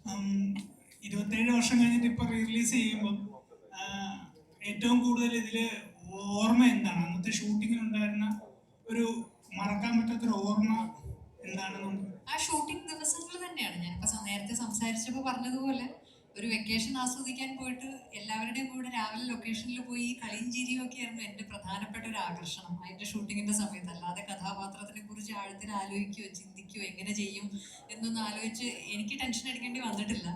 27 വർഷം കഴിഞ്ഞിട്ട് ഇപ്പൊ റിലീസ് ചെയ്യുമ്പോൾ ഏറ്റവും കൂടുതൽ ഇതില് ഓർമ്മ എന്താണ്, അന്നത്തെ ഷൂട്ടിങ്ങിനുണ്ടായിരുന്ന ഒരു മറക്കാൻ പറ്റാത്തൊരു ഓർമ്മ എന്താണെന്നുണ്ട്? ആ ഷൂട്ടിംഗ് ദിവസങ്ങൾ തന്നെയാണ്. ഞാനിപ്പോ നേരത്തെ സംസാരിച്ചപ്പോൾ പറഞ്ഞതുപോലെ ഒരു വെക്കേഷൻ ആസ്വദിക്കാൻ പോയിട്ട് എല്ലാവരുടെയും കൂടെ രാവിലെ ലൊക്കേഷനിൽ പോയി കളിയും ചിരിയും ഒക്കെ ആയിരുന്നു എൻ്റെ പ്രധാനപ്പെട്ട ഒരു ആകർഷണം അതിന്റെ ഷൂട്ടിങ്ങിന്റെ സമയത്ത്. അല്ലാതെ കഥാപാത്രത്തിനെ കുറിച്ച് ആഴത്തിൽ ആലോചിക്കുകയോ ചിന്തിക്കുകയോ എങ്ങനെ ചെയ്യും എന്നൊന്നും ആലോചിച്ച് എനിക്ക് ടെൻഷൻ അടിക്കേണ്ടി വന്നിട്ടില്ല.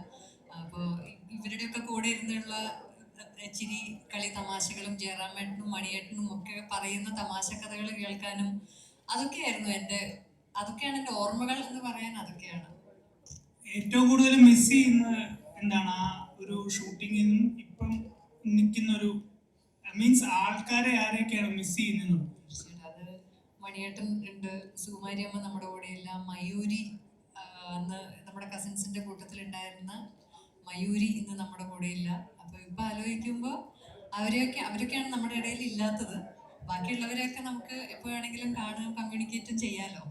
അപ്പോൾ ഇവരുടെയൊക്കെ കൂടെ ഇരുന്നുള്ള ചിരി കളി തമാശകളും ജയറാമേട്ടനും മണിയേട്ടനും ഒക്കെ പറയുന്ന തമാശ കഥകൾ കേൾക്കാനും അതൊക്കെയായിരുന്നു അതൊക്കെയാണ് എൻ്റെ ഓർമ്മകൾ എന്ന് പറയാൻ. അതൊക്കെയാണ് ഏറ്റവും കൂടുതൽ മിസ് ചെയ്യുന്ന എന്താണ് ആ ഒരു ഷൂട്ടിങ്ങിൽ നിന്നും ഇപ്പം നിൽക്കുന്ന ഒരു മീൻസ് ആൾക്കാരെ ആരെയൊക്കെയാണ് മിസ് ചെയ്യുന്നത്? അത് മണിയേട്ടൻ ഉണ്ട്, സുകുമാരി അമ്മ നമ്മുടെ കൂടെയില്ല, മയൂരി അന്ന് നമ്മുടെ കസിൻസിന്റെ കൂട്ടത്തിലുണ്ടായിരുന്ന മയൂരി ഇന്ന് നമ്മുടെ കൂടെയില്ല. അപ്പൊ ഇപ്പൊ ആലോചിക്കുമ്പോൾ അവരൊക്കെയാണ് നമ്മുടെ ഇടയിൽ ഇല്ലാത്തത്. ബാക്കിയുള്ളവരെയൊക്കെ നമുക്ക് എപ്പോ വേണമെങ്കിലും കാണാൻ കമ്മ്യൂണിക്കേറ്റും ചെയ്യാലോ.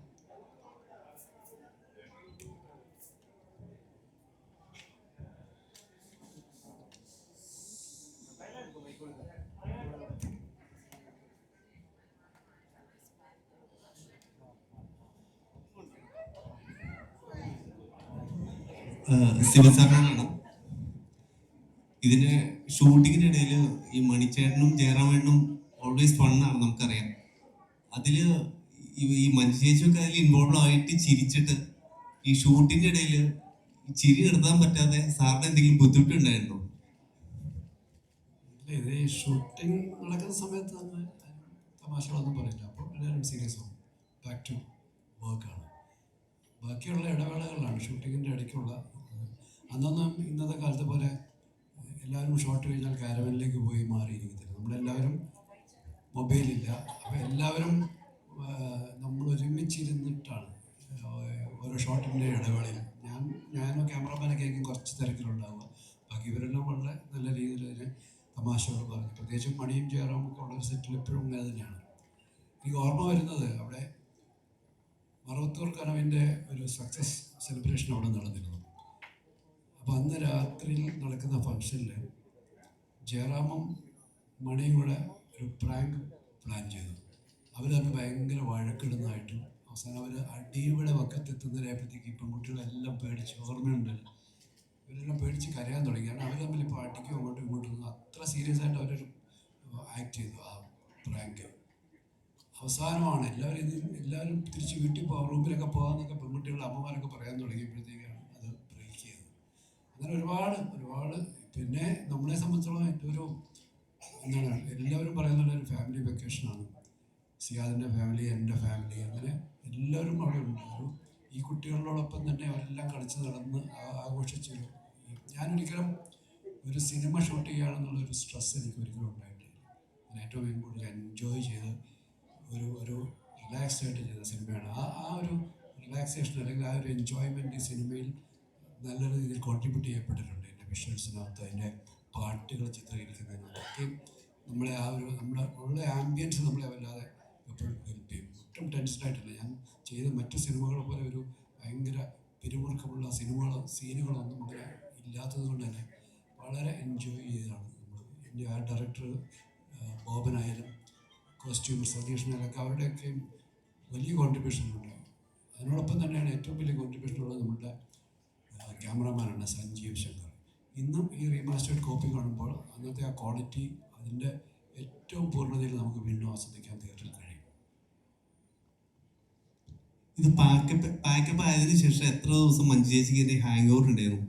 ശിവസാറിനാണ്. ഇതിന്റെ ഷൂട്ടിങ്ങിനിടയിൽ ഈ മണിച്ചേട്ടനും ജയറാമേട്ടനും ഓൾവേസ് ഫണ്ണാണ്, നമുക്കറിയാം. അതില് ഈ മനുഷ്യേച്ചൊക്കെ അതിൽ ഇൻവോൾവ് ആയിട്ട് ചിരിച്ചിട്ട് ഈ ഷൂട്ടിന്റെ ഇടയിൽ ചിരി നിർത്താൻ പറ്റാതെ സാറിന് എന്തെങ്കിലും ബുദ്ധിമുട്ടുണ്ടായിരുന്നോ? ഇത് ഈ ഷൂട്ടിംഗ് നടക്കുന്ന സമയത്ത് തന്നെ തമാശകളൊന്നും പറയില്ല. അപ്പോൾ എല്ലാവരും സീരിയസ് ആവും, ബാക്ക് ടു വർക്കാണ്. ബാക്കിയുള്ള ഇടവേളകളിലാണ് ഷൂട്ടിങ്ങിൻ്റെ ഇടയ്ക്കുള്ള. അന്നൊന്നും ഇന്നത്തെ കാലത്തെ പോലെ എല്ലാവരും ഷോട്ട് കഴിഞ്ഞാൽ കാരവനിലേക്ക് പോയി മാറിയിരിക്കത്തില്ല. നമ്മളെല്ലാവരും മൊബൈലില്ല. അപ്പോൾ എല്ലാവരും നമ്മൾ ഒരുമിച്ചിരുന്നിട്ടാണ് ഓരോ ഷോട്ടിൻ്റെ ഇടവേളയിൽ ഞാനും ക്യാമറമാനൊക്കെ ആയിരിക്കും കുറച്ച് തിരക്കിലുണ്ടാവുക. ബാക്കി ഇവരെല്ലാം വളരെ നല്ല രീതിയിൽ അതിന് തമാശകൾ പറഞ്ഞു. പ്രത്യേകിച്ചും മണിയും ജയറാമൊക്കെ ഉള്ള ഒരു സെറ്റിൽ എപ്പോഴും അങ്ങനെ തന്നെയാണ്. എനിക്ക് ഓർമ്മ വരുന്നത് അവിടെ മറവത്തൂർ കനവിൻ്റെ ഒരു സക്സസ് സെലിബ്രേഷൻ അവിടെ നടന്നിരുന്നു. അപ്പോൾ അന്ന് രാത്രിയിൽ നടക്കുന്ന ഫംഗ്ഷനിൽ ജയറാമും മണിയും കൂടെ ഒരു പ്രാങ്ക് പ്ലാൻ ചെയ്തു. അവർ തമ്മിൽ ഭയങ്കര വഴക്കിടുന്നതായിട്ടും അവസാനം അവർ അടിയുടെ വക്കത്തെത്തുന്നതിനായപ്പോഴത്തേക്ക് പെൺകുട്ടികളെല്ലാം പേടിച്ച്, ഓർമ്മയുണ്ടല്ലോ, ഇവരെല്ലാം പേടിച്ച് കരയാൻ തുടങ്ങി. കാരണം അവർ തമ്മിൽ ഇപ്പോൾ അടിക്കും അങ്ങോട്ടും ഇങ്ങോട്ടും അത്ര സീരിയസ് ആയിട്ട് അവരൊരു ആക്ട് ചെയ്തു ആ പ്രാങ്ക്. അവസാനമാണ് എല്ലാവരും തിരിച്ച് വീട്ടിൽ പോകാം, റൂമിലൊക്കെ പോകാമെന്നൊക്കെ പെൺകുട്ടികളുടെ അമ്മമാരൊക്കെ പറയാൻ തുടങ്ങിയപ്പോഴത്തേക്കാണ് അത് ബ്രേക്ക് ചെയ്തത്. അങ്ങനെ ഒരുപാട് പിന്നെ നമ്മളെ സംബന്ധിച്ചോളം ഏറ്റവും ഒരു എന്താണ് എല്ലാവരും പറയുന്ന ഒരു ഫാമിലി വെക്കേഷനാണ്. സിയാദിൻ്റെ ഫാമിലി, എൻ്റെ ഫാമിലി, അങ്ങനെ എല്ലാവരും അവിടെ ഉണ്ട്. ഈ കുട്ടികളോടൊപ്പം തന്നെ അവരെല്ലാം കളിച്ച് നടന്ന് ആഘോഷിച്ചൊരു ഞാനൊരിക്കലും ഒരു സിനിമ ഷൂട്ട് ചെയ്യുകയാണെന്നുള്ളൊരു സ്ട്രെസ് എനിക്ക് ഒരിക്കലും ഉണ്ടായിട്ടില്ല. ഞാൻ ഏറ്റവും കൂടുതൽ എൻജോയ് ചെയ്ത് ഒരു റിലാക്സ്ഡ് ആയിട്ട് ചെയ്ത സിനിമയാണ്. ആ ഒരു റിലാക്സേഷൻ അല്ലെങ്കിൽ ആ ഒരു എൻജോയ്മെൻറ്റ് ഈ സിനിമയിൽ നല്ല രീതിയിൽ കോൺട്രിബ്യൂട്ട് ചെയ്യപ്പെട്ടിട്ടുണ്ട്. എൻ്റെ വിഷ്വൽസിനകത്ത് അതിൻ്റെ പാട്ടുകൾ ചിത്രീകരിക്കുന്നതിനൊക്കെ നമ്മളെ ആ ഒരു നമ്മുടെ ഉള്ള ആംബിയൻസ് നമ്മളെ വല്ലാതെ എപ്പോഴും ഹെൽപ്പ് ചെയ്യും. ഒട്ടും ടെൻഷനായിട്ടില്ല. ഞാൻ ചെയ്ത മറ്റു സിനിമകളെ പോലെ ഒരു ഭയങ്കര പിരിമുറുക്കമുള്ള സീനുകളൊന്നും അങ്ങനെ ഇല്ലാത്തത് കൊണ്ട് തന്നെ വളരെ എൻജോയ് ചെയ്താണ് നമ്മൾ. എൻ്റെ ആ ഡയറക്ടർ ബോബനായാലും കോസ്റ്റ്യൂമർ സതീഷിനായാലൊക്കെ അവരുടെയൊക്കെ വലിയ കോൺട്രിബ്യൂഷൻ ഉണ്ട്. അതിനോടൊപ്പം തന്നെയാണ് ഏറ്റവും വലിയ കോൺട്രിബ്യൂഷൻ ഉള്ളത് നമ്മുടെ ക്യാമറമാനാണ് സഞ്ജീവ് ശങ്കർ. ഇന്നും ഈ റീമാസ്റ്റേർഡ് കോപ്പി കാണുമ്പോൾ അന്നത്തെ ആ ക്വാളിറ്റി അതിൻ്റെ ഏറ്റവും പൂർണ്ണതയിൽ നമുക്ക് വീണ്ടും ആസ്വദിക്കാൻ തിയേറ്ററിൽ കഴിയും. ഇത് പാക്കപ്പ് ആയതിനു ശേഷം എത്ര ദിവസം മഞ്ജു ചേച്ചിക്ക് ഹാങ് ഓവർ ഉണ്ടായിരുന്നു?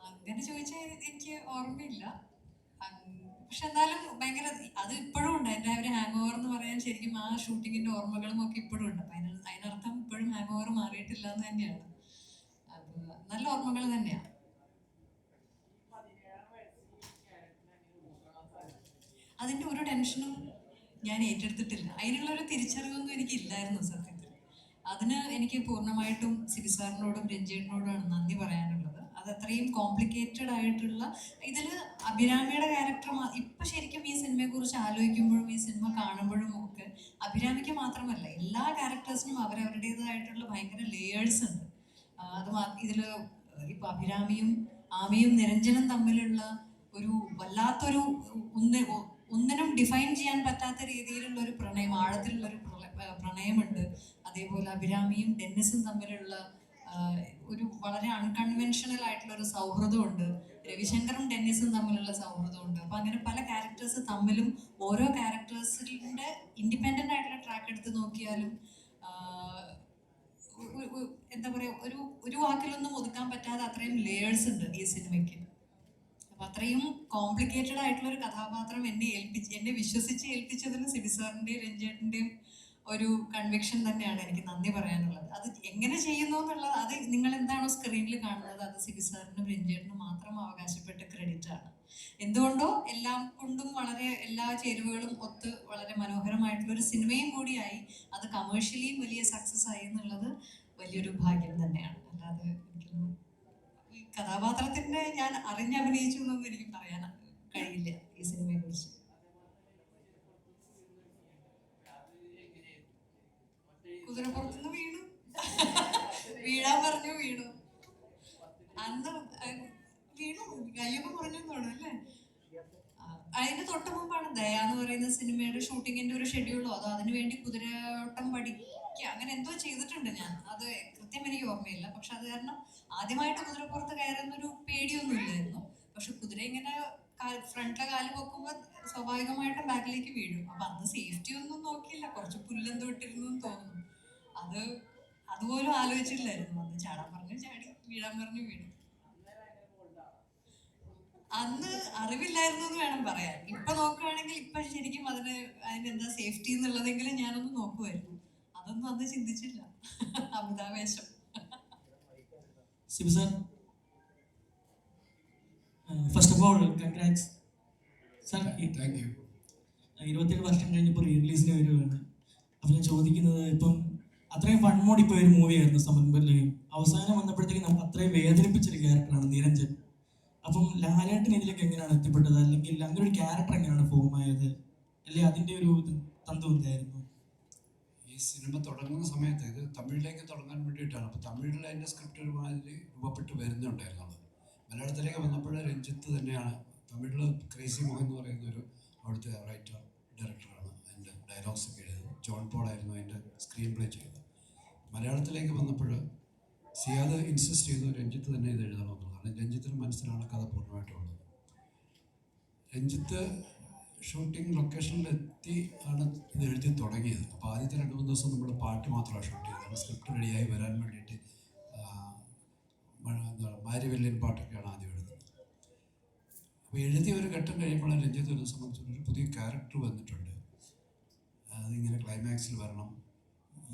അങ്ങനെ ചോദിച്ചാൽ എനിക്ക് ഓർമ്മയില്ല. പക്ഷെ എന്നാലും ഭയങ്കര അത് ഇപ്പോഴും ഉണ്ട്. എൻ്റെ ഒരു ഹാങ് ഓവർ എന്ന് പറയാൻ ശരിക്കും ആ ഷൂട്ടിങ്ങിന്റെ ഓർമ്മകളും ഒക്കെ ഇപ്പോഴും ഉണ്ട്. അപ്പം അതിനർത്ഥം ഇപ്പോഴും ഹാങ് ഓവർ മാറിയിട്ടില്ല എന്ന് തന്നെയാണ്. അത് നല്ല ഓർമ്മകൾ തന്നെയാണ്. അതിൻ്റെ ഒരു ടെൻഷനും ഞാൻ ഏറ്റെടുത്തിട്ടില്ല. അതിനുള്ളൊരു തിരിച്ചറിവൊന്നും എനിക്കില്ലായിരുന്നു സത്യത്തിൽ. അതിന് എനിക്ക് പൂർണ്ണമായിട്ടും സിബി സാറിനോടും രഞ്ജേട്ടനോടുമാണ് നന്ദി പറയാനുള്ളത്. അത് അത്രയും കോംപ്ലിക്കേറ്റഡ് ആയിട്ടുള്ള ഇതിൽ അഭിരാമിയുടെ ക്യാരക്ടർ ഇപ്പം ശരിക്കും ഈ സിനിമയെക്കുറിച്ച് ആലോചിക്കുമ്പോഴും ഈ സിനിമ കാണുമ്പോഴും ഒക്കെ അഭിരാമിക്ക് മാത്രമല്ല എല്ലാ ക്യാരക്ടേഴ്സിനും അവരവരുടേതായിട്ടുള്ള ഭയങ്കര ലേയേഴ്സ് ഉണ്ട്. ഇതില് ഇപ്പൊ അഭിരാമിയും ആമിയും നിരഞ്ജനും തമ്മിലുള്ള ഒരു വല്ലാത്തൊരു ഒന്നിനും ഡിഫൈൻ ചെയ്യാൻ പറ്റാത്ത രീതിയിലുള്ള ഒരു പ്രണയം, ആഴത്തിലുള്ള ഒരു പ്രണയമുണ്ട്. അതേപോലെ അഭിരാമിയും ഡെന്നിസും തമ്മിലുള്ള ഒരു വളരെ അൺകൺവെൻഷണൽ ആയിട്ടുള്ള ഒരു സൗഹൃദമുണ്ട്. രവിശങ്കറും ഡെന്നിസും തമ്മിലുള്ള സൗഹൃദമുണ്ട്. അപ്പൊ അങ്ങനെ പല ക്യാരക്ടേഴ്സ് തമ്മിലും ഓരോ ക്യാരക്ടേഴ്സിന്റെ ഇൻഡിപെൻഡന്റ് ആയിട്ടുള്ള ട്രാക്ക് എടുത്ത് നോക്കിയാലും എന്താ പറയാ, ഒരു വാക്കിലൊന്നും ഒതുക്കാൻ പറ്റാതെ അത്രയും ലേയേഴ്സ് ഉണ്ട് ഈ സിനിമയ്ക്ക്. അപ്പൊ അത്രയും കോംപ്ലിക്കേറ്റഡ് ആയിട്ടുള്ള ഒരു കഥാപാത്രം എന്നെ വിശ്വസിച്ച് ഏൽപ്പിച്ചതിന് സിബി സാറിന്റെയും രഞ്ജേട്ടന്റെയും ഒരു കൺവിക്ഷൻ തന്നെയാണ് എനിക്ക് നന്ദി പറയാനുള്ളത്. അത് എങ്ങനെ ചെയ്യുന്നു എന്നുള്ളത്, അത് നിങ്ങൾ എന്താണോ സ്ക്രീനിൽ കാണുന്നത്, അത് സിബി സാറിനും രഞ്ജേട്ടനും മാത്രം അവകാശപ്പെട്ട ക്രെഡിറ്റ് ആണ്. എന്തുകൊണ്ടോ എല്ലാം കൊണ്ടും വളരെ എല്ലാ ചേരുവകളും ഒത്ത് വളരെ മനോഹരമായിട്ടുള്ള ഒരു സിനിമയും കൂടിയായി, അത് കമേഴ്ഷ്യലിയും വലിയ സക്സസ് ആയി എന്നുള്ളത് വലിയൊരു ഭാഗ്യം തന്നെയാണ്. അല്ലാതെ എനിക്കൊന്നും ഈ കഥാപാത്രത്തിന്റെ ഞാൻ അറിഞ്ഞഭിനയിച്ചു എന്നൊന്നും എനിക്ക് പറയാൻ കഴിയില്ല ഈ സിനിമയെ കുറിച്ച്. കുതിരപ്പുറത്തുനിന്ന് വീണു, വീഴാൻ പറഞ്ഞു, വീണു. അന്ന് വീണു, കയ്യൊക്കെ പറഞ്ഞു തോന്നുന്നു അല്ലേ? അതിന് തൊട്ട് മുമ്പാണ് ദയ എന്ന് പറയുന്ന സിനിമയുടെ ഷൂട്ടിങ്ങിന്റെ ഒരു ഷെഡ്യൂളോ അതോ അതിനു വേണ്ടി കുതിരയോട്ടം പഠിക്കുക അങ്ങനെ എന്തോ ചെയ്തിട്ടുണ്ട് ഞാൻ. അത് കൃത്യം എനിക്ക് ഓർമ്മയില്ല. പക്ഷെ അത് കാരണം ആദ്യമായിട്ട് കുതിരപ്പുറത്ത് കയറുന്നൊരു പേടിയൊന്നും ഇല്ലായിരുന്നു. പക്ഷെ കുതിര ഇങ്ങനെ ഫ്രണ്ടിലെ കാല് പൊക്കുമ്പോൾ സ്വാഭാവികമായിട്ടും ബാക്കിലേക്ക് വീഴും. അപ്പൊ അന്ന് സേഫ്റ്റി ഒന്നും നോക്കിയില്ല, കുറച്ച് പുല്ലെന്തോ ഇട്ടിരുന്നു എന്ന് തോന്നുന്നു. അതുപോലും ആലോചിച്ചില്ലായിരുന്നു. അന്ന് ചാടാൻ പറഞ്ഞു ചാടി, വീഴാൻ പറഞ്ഞു വീണു. അന്ന് അറിവില്ലായിരുന്നു എന്ന് വേണം പറയാൻ. ഇപ്പൊ നോക്കുകയാണെങ്കിൽ ഇപ്പൊ ശരിക്കും അതിനെന്താ സേഫ്റ്റി എന്നുള്ളതെങ്കിലും ഞാനൊന്ന് നോക്കുമായിരുന്നു. അതൊന്നും അന്ന് ചിന്തിച്ചില്ല. അമിതാവേശം. Sibi sir, first of all congrats sir. Thank you. 27 വർഷം കഴിഞ്ഞപ്പോൾ റീ റിലീസിന് വരുവാണ്. അപ്പം ഞാൻ ചോദിക്കുന്നത്, ഇപ്പം അത്രയും ഫൺ മോഡ് ഇപ്പോൾ ഒരു മൂവിയായിരുന്നു സമൻപല്ലയും, അവസാനം വന്നപ്പോഴത്തേക്കും നമുക്ക് അത്രയും വേദനിപ്പിച്ചൊരു ക്യാരക്ടറാണ് നിരഞ്ജൻ. അപ്പം ലാലേട്ടൻ ഇതിലേക്ക് എങ്ങനെയാണ് എത്തിപ്പെട്ടത്, അല്ലെങ്കിൽ അങ്ങനെ ഒരു ക്യാരക്ടർ എങ്ങനെയാണ് ഫോം ആയത്, അല്ലെങ്കിൽ അതിൻ്റെ ഒരു തന്ത്രം എന്തായിരുന്നു? ഈ സിനിമ തുടങ്ങുന്ന സമയത്ത് ഇത് തമിഴിലേക്ക് തുടങ്ങാൻ വേണ്ടിയിട്ടാണ്. അപ്പോൾ തമിഴിൽ അതിൻ്റെ സ്ക്രിപ്റ്റ് ഒരുമാതിരി രൂപപ്പെട്ട് വരുന്നുണ്ടായിരുന്നുള്ളത്. മലയാളത്തിലേക്ക് വന്നപ്പോൾ രഞ്ജിത്ത് തന്നെയാണ്, തമിഴിൽ ക്രേസി മോഹൻ എന്ന് പറയുന്ന ഒരു അവിടുത്തെ റൈറ്റർ ഡയറക്ടറാണ് അതിൻ്റെ ഡയലോഗ്സ് ഒക്കെ എഴുതുന്നത്. ജോൺ പോൾ ആയിരുന്നു അതിൻ്റെ സ്ക്രീൻ പ്ലേ ചെയ്തത്. മലയാളത്തിലേക്ക് വന്നപ്പോൾ സിയാദ് ഇൻസിസ്റ്റ് ചെയ്തു രഞ്ജിത്ത് തന്നെ ഇത് എഴുതണമെന്നുള്ളതാണ്. രഞ്ജിത്തിന് മനസ്സിലാണ് കഥ പൂർണ്ണമായിട്ടുള്ളത്. രഞ്ജിത്ത് ഷൂട്ടിംഗ് ലൊക്കേഷനിലെത്തി ആണ് ഇത് എഴുതി തുടങ്ങിയത്. അപ്പോൾ ആദ്യത്തെ 2-3 ദിവസം നമ്മൾ പാട്ട് മാത്രമാണ് ഷൂട്ട് ചെയ്തത്. സ്ക്രിപ്റ്റ് റെഡിയായി വരാൻ വേണ്ടിയിട്ട് എന്താണ് മാരിവെല്ലിൻ പാട്ടൊക്കെയാണ് ആദ്യം എഴുതുന്നത്. അപ്പോൾ എഴുതിയ ഒരു ഘട്ടം കഴിയുമ്പോഴാണ് രഞ്ജിത്ത് ഒരു സംബന്ധിച്ചൊരു പുതിയ ക്യാരക്ടർ വന്നിട്ടുണ്ട്, അതിങ്ങനെ ക്ലൈമാക്സിൽ വരണം,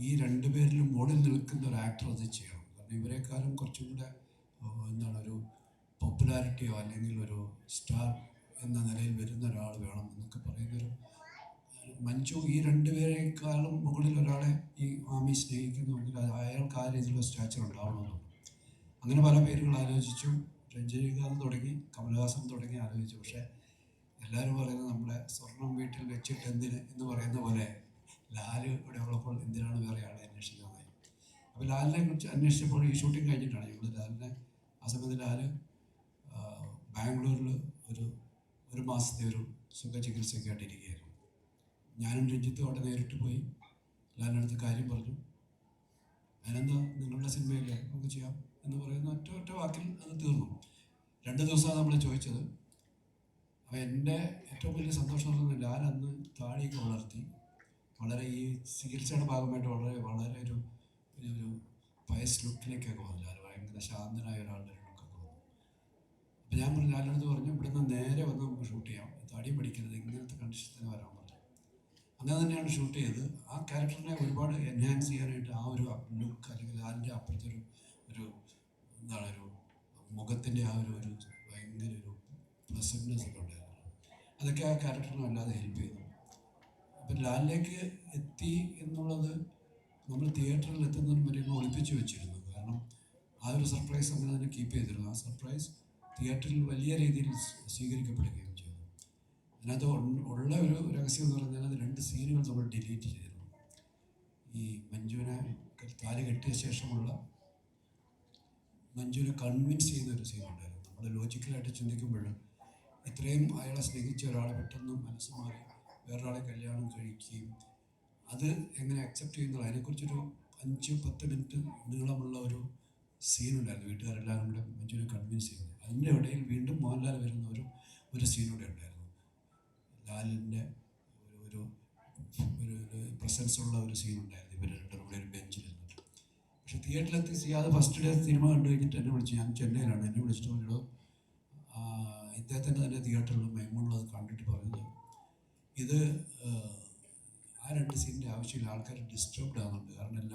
ഈ 2 പേരിലും മുകളിൽ നിൽക്കുന്ന ഒരു ആക്ടർ അത് ചെയ്യണം. കാരണം ഇവരെക്കാളും കുറച്ചും കൂടെ എന്താണ് ഒരു പോപ്പുലാരിറ്റിയോ അല്ലെങ്കിൽ ഒരു സ്റ്റാർ എന്ന നിലയിൽ വരുന്ന ഒരാൾ വേണം എന്നൊക്കെ പറയുന്നൊരു മഞ്ജു. ഈ 2 പേരെക്കാളും മുകളിൽ ഒരാളെ ഈ ആമി സ്നേഹിക്കുന്നുവെങ്കിൽ അയാൾക്ക് ആ രീതിയിലുള്ള സ്റ്റാച്ചർ ഉണ്ടാവണമെന്നുണ്ട്. അങ്ങനെ പല പേരുകൾ ആലോചിച്ചു. രഞ്ജനികാന്ത് തുടങ്ങി, കമലഹാസൻ തുടങ്ങി ആലോചിച്ചു. പക്ഷേ എല്ലാവരും പറയുന്നത് നമ്മുടെ സ്വർണം വീട്ടിൽ വെച്ചിട്ട് എന്തിന് എന്ന് പറയുന്ന പോലെ ലാൽ ഇവിടെ ഉള്ളപ്പോൾ എന്തിനാണ് വേറെ ആളെ അന്വേഷിക്കുന്നതായി. അപ്പോൾ ലാലിനെ കുറിച്ച് അന്വേഷിച്ചപ്പോൾ ഈ ഷൂട്ടിംഗ് കഴിഞ്ഞിട്ടാണ് ഞങ്ങൾ ലാലിനെ, ആ സമയത്ത് ലാൽ ബാംഗ്ലൂരിൽ ഒരു മാസത്തെ ഒരു സുഖചികിത്സയൊക്കെ ആയിട്ടിരിക്കുകയായിരുന്നു. ഞാനും രഞ്ജിത്തും അവിടെ നേരിട്ട് പോയി ലാലിനടുത്ത് കാര്യം പറഞ്ഞു. അതിനെന്താ, നിങ്ങളുടെ സിനിമയില്ലേ, നമുക്ക് ചെയ്യാം എന്ന് പറയുന്ന ഒറ്റ വാക്കിൽ അത് തീർന്നു. 2 ദിവസമാണ് നമ്മൾ ചോദിച്ചത്. അപ്പോൾ എൻ്റെ ഏറ്റവും വലിയ സന്തോഷം എന്ന് പറഞ്ഞാൽ ലാൽ അന്ന് താടിയൊക്കെ വളർത്തി വളരെ ഈ ചികിത്സയുടെ ഭാഗമായിട്ട് വളരെ ഒരു വയസ്സ് ലുക്കിലേക്കൊക്കെ വന്നു. ലാൽ ഭയങ്കര ശാന്തനായ ഒരാളുടെ ലുക്കൊക്കെ വന്നു. അപ്പോൾ ഞാൻ പറഞ്ഞു, ലാലിനടുത്ത് പറഞ്ഞു, ഇവിടുന്ന് നേരെ വന്ന് നമുക്ക് ഷൂട്ട് ചെയ്യാം, താടി പഠിക്കരുത്, ഇങ്ങനത്തെ കണ്ടീഷൻ തന്നെ വരാൻ പറഞ്ഞു. അങ്ങനെ തന്നെയാണ് ഷൂട്ട് ചെയ്ത്. ആ ക്യാരക്ടറിനെ ഒരുപാട് എൻഹാൻസ് ചെയ്യാനായിട്ട് ആ ഒരു ലുക്ക് അല്ലെങ്കിൽ ലാലിൻ്റെ അപ്പുറത്തെ ഒരു എന്താണ് ഒരു മുഖത്തിൻ്റെ ആ ഒരു ഭയങ്കര ഒരു പ്ലസൻറ്റ്നെസ് ഒക്കെ ഉണ്ടായിരുന്നു. അതൊക്കെ ആ ക്യാരക്ടറിനെ വല്ലാതെ ഹെൽപ്പ് ചെയ്തു. അപ്പം ലാലിലേക്ക് എത്തി എന്നുള്ളത് നമ്മൾ തിയേറ്ററിൽ എത്തുന്നതിന് വരെ ഒളിപ്പിച്ച് വെച്ചിരുന്നു. കാരണം ആ ഒരു സർപ്രൈസ് അങ്ങനെ തന്നെ കീപ്പ് ചെയ്തിരുന്നു. ആ സർപ്രൈസ് തിയേറ്ററിൽ വലിയ രീതിയിൽ സ്വീകരിക്കപ്പെടുകയും ചെയ്തു. അതിനകത്ത് ഉള്ള ഒരു രഹസ്യം എന്ന് പറഞ്ഞാൽ അത് 2 സീനുകൾ നമ്മൾ ഡിലീറ്റ് ചെയ്തിരുന്നു. ഈ മഞ്ജുവിനെ താലി കെട്ടിയ ശേഷമുള്ള മഞ്ജുവിനെ കൺവിൻസ് ചെയ്യുന്ന ഒരു സീനുണ്ടായിരുന്നു. നമ്മൾ ലോജിക്കലായിട്ട് ചിന്തിക്കുമ്പോൾ ഇത്രയും അയാളെ സ്നേഹിച്ച ഒരാൾ പെട്ടെന്ന് മനസ്സ് മാറി വേറൊരാളെ കല്യാണം കഴിക്കുകയും അത് എങ്ങനെ അക്സെപ്റ്റ് ചെയ്യുന്നത് അതിനെക്കുറിച്ചൊരു 5-10 മിനിറ്റ് നീളമുള്ള ഒരു സീനുണ്ടായിരുന്നു. വീട്ടുകാരെല്ലാവരും കൂടെ മഞ്ജുവിനെ കൺവിൻസ് ചെയ്യുന്നത്. അതിൻ്റെ ഇടയിൽ വീണ്ടും മോഹൻലാൽ വരുന്ന ഒരു സീനൂടെ ഉണ്ടായിരുന്നു. ലാലിൻ്റെ ഒരു ഒരു പ്രസൻസ് ഉള്ള ഒരു സീനുണ്ടായിരുന്നു. ഇവർ രണ്ടും കൂടെ ഒരു ബെഞ്ചിൽ ഇരുന്നിട്ട്. പക്ഷെ തിയേറ്ററിലെത്തി ചെയ്യാതെ ഫസ്റ്റ് ഡേ സിനിമ കണ്ടു കഴിഞ്ഞിട്ട് എന്നെ വിളിച്ചു. ഞാൻ ചെന്നൈയിലാണ്. എന്നെ വിളിച്ചിട്ട് പറഞ്ഞിടോ ഇദ്ദേഹത്തിൻ്റെ തന്നെ തിയേറ്ററിൽ മൈമൂണിലത് കണ്ടിട്ട് പറഞ്ഞത് ഇത് ആ 2 സീനിൻ്റെ ആവശ്യമില്ല, ആൾക്കാർ ഡിസ്റ്റർബ്ഡ് ആകുന്നുണ്ട്. കാരണം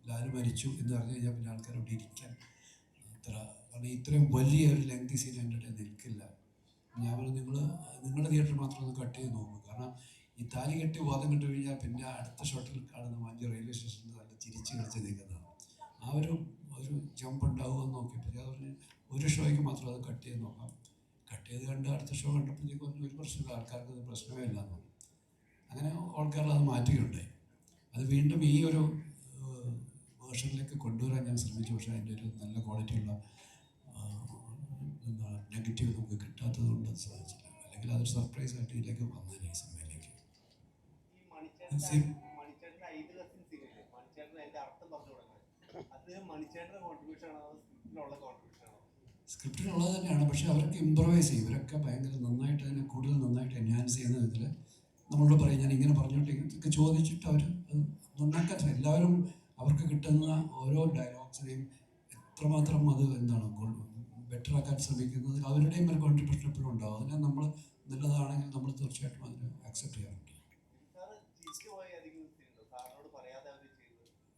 ലാല് മരിച്ചു എന്ന് പറഞ്ഞു കഴിഞ്ഞാൽ പിന്നെ ആൾക്കാർ അവിടെ ഇരിക്കാൻ കാരണം ഇത്രയും വലിയ ഒരു ലെങ്തി സീൻ എൻ്റെ ഇടയിൽ നിൽക്കില്ല. ഞാൻ പറഞ്ഞു നിങ്ങളുടെ തിയേറ്റർ മാത്രം ഒന്ന് കട്ട് ചെയ്ത് നോക്കും. കാരണം ഈ താലി കെട്ടി ബോധം കെട്ട് കഴിഞ്ഞാൽ പിന്നെ അടുത്ത ഷോട്ടിൽ കാണുന്ന മഞ്ജു റെയിൽവേ സ്റ്റേഷനിൽ നല്ല ചിരിച്ച് കളിച്ച് നിൽക്കുന്നതാണ്. ആ ഒരു ജമ്പ് ഉണ്ടാവുമെന്ന് നോക്കിയപ്പോൾ ഞാൻ പറഞ്ഞു ഒരു ഷോയ്ക്ക് മാത്രം അത് കട്ട് ചെയ്ത് നോക്കാം. കട്ട് ചെയ്ത് കണ്ട് അടുത്ത ഷോ കണ്ടപ്പോഴത്തേക്കും ഒരു പ്രശ്നമില്ല, ആൾക്കാർക്ക് അത് പ്രശ്നമേ ഇല്ല എന്ന് പറഞ്ഞു. അങ്ങനെ ഓൾ കേരള അത് മാറ്റുകയുണ്ടായി. അത് വീണ്ടും ഈ ഒരു വേർഷനിലേക്ക് കൊണ്ടുവരാൻ ഞാൻ ശ്രമിച്ചു. പക്ഷേ അതിൻ്റെ ഒരു നല്ല ക്വാളിറ്റിയുള്ള നെഗറ്റീവ് നമുക്ക് കിട്ടാത്തത് കൊണ്ട് അത് സാധിച്ചില്ല. അല്ലെങ്കിൽ അതൊരു സർപ്രൈസ് ആയിട്ട് ഇതിലേക്ക് വന്നേനെ ഈ സിനിമയിലേക്ക്. സ്ക്രിപ്റ്റിനുള്ളത് തന്നെയാണ്, പക്ഷെ അവർക്ക് ഇമ്പ്രവൈസ് ചെയ്യും. ഇവരൊക്കെ ഭയങ്കര നന്നായിട്ട് അതിനെ കൂടുതൽ നന്നായിട്ട് എൻഹാൻസ് ചെയ്യുന്ന വിധത്തിൽ നമ്മളോട് പറയും ഞാൻ ഇങ്ങനെ പറഞ്ഞോട്ടെ ഇതൊക്കെ ചോദിച്ചിട്ട് അവർ നന്നാക്കാൻ എല്ലാവരും അവർക്ക് കിട്ടുന്ന ഓരോ ഡയലോഗ്സിനെയും എത്രമാത്രം അത് ബെറ്റർ ആക്കാൻ ശ്രമിക്കുന്നത് അവരുടെയും ഒരു കോൺട്രിബ്യൂഷൻ എപ്പോഴും ഉണ്ടാവും. അതിനെ നമ്മൾ നല്ലതാണെങ്കിൽ നമ്മൾ തീർച്ചയായിട്ടും അതിനെ അക്സെപ്റ്റ് ചെയ്യാറുണ്ട്.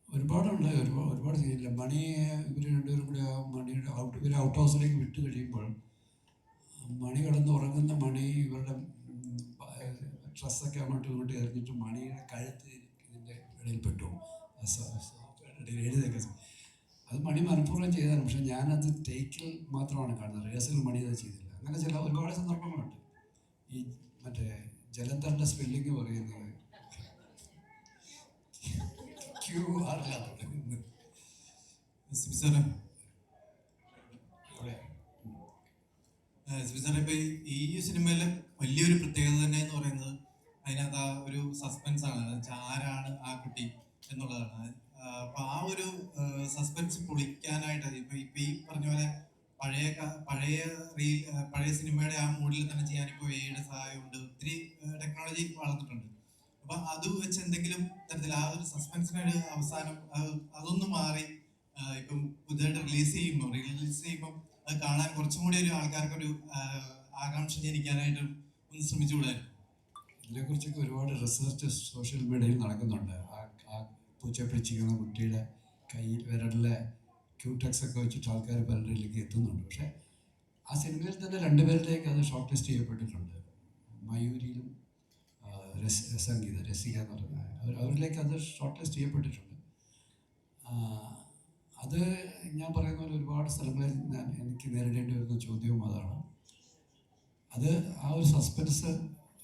ഒരുപാടുണ്ട്, ഒരുപാട് സീനില്ല. മണി ഇവർ രണ്ടുപേരും കൂടി മണിയുടെ ഇവർ ഔട്ട് ഹൗസിലേക്ക് വിട്ട് കഴിയുമ്പോൾ മണി കിടന്ന് ഉറങ്ങുന്ന മണി ഇവരുടെ ഡ്രസ്സൊക്കെ അങ്ങോട്ടും ഇങ്ങോട്ടും എറിഞ്ഞിട്ട് മണിയുടെ കഴുത്ത് ഇതിൻ്റെ ഇടയിൽ പെട്ടു. എഴുതിയൊക്കെ അത് മണി മനഃപൂർവ്വം ചെയ്തതാണ്. പക്ഷെ ഞാനത് ടേക്കിൽ മാത്രമാണ് കാണുന്നത്, റിഹേഴ്സൽ മണി അത് ചെയ്തില്ല. അങ്ങനെ ചില ഒരുപാട് സന്ദർഭങ്ങളുണ്ട്. ഈ മറ്റേ ജലന്ധറിൻ്റെ സ്പെല്ലിങ് പറയുന്നത് ഇപ്പൊ ഈ സിനിമയിലെ വലിയൊരു പ്രത്യേകത തന്നെ എന്ന് പറയുന്നത് അതിനകത്ത് ആ ഒരു സസ്പെൻസ് ആണ്. ആരാണ് ആ കുട്ടി എന്നുള്ളതാണ്. അപ്പൊ ആ ഒരു സസ്പെൻസ് പൊളിക്കാനായിട്ട് ഇപ്പൊ ഈ പറഞ്ഞ പോലെ പഴയ സിനിമയുടെ ആ മൂഡിൽ തന്നെ ചെയ്യാൻ ഇപ്പോൾ എയുടെ സഹായമുണ്ട്. ഒത്തിരി ടെക്നോളജി വളർന്നിട്ടുണ്ട്. അപ്പൊ അത് വെച്ച് എന്തെങ്കിലും തരത്തിൽ ആ ഒരു സസ്പെൻസിനൊരു അവസാനം അതൊന്ന് മാറി ഇപ്പം പുതിയതായിട്ട് റിലീസ് ചെയ്യുമ്പോൾ അത് കാണാൻ കുറച്ചും കൂടി ഒരു ആൾക്കാർക്കൊരു ആകാംക്ഷ ജനിക്കാനായിട്ടും ഒന്ന് ശ്രമിച്ചുകൂടായിരുന്നു. ഇതിനെക്കുറിച്ചൊക്കെ ഒരുപാട് റിസർച്ച് സോഷ്യൽ മീഡിയയിൽ നടക്കുന്നുണ്ട്. ആ പൂച്ച പിടിച്ചിരിക്കുന്ന കുട്ടിയുടെ കയ്യിൽ വിരലിലെ ക്യൂടെക്സ് ഒക്കെ വെച്ചിട്ട് ആൾക്കാർ പലരിലേക്ക് എത്തുന്നുണ്ട്. പക്ഷേ ആ സിനിമയിൽ തന്നെ 2 പേരിലേക്ക് അത് ഷോർട്ട് ലിസ്റ്റ് ചെയ്യപ്പെട്ടിട്ടുണ്ട്. മയൂരിയിലും രസിക എന്ന് പറഞ്ഞാൽ അവരിലേക്ക് അത് ഷോർട്ട് ലിസ്റ്റ് ചെയ്യപ്പെട്ടിട്ടുണ്ട്. അത് ഞാൻ പറയുന്ന പോലെ ഒരുപാട് സ്ഥലങ്ങളിൽ എനിക്ക് നേരിടേണ്ടി വരുന്ന ചോദ്യവും അതാണ്. അത് ആ ഒരു സസ്പെൻസ്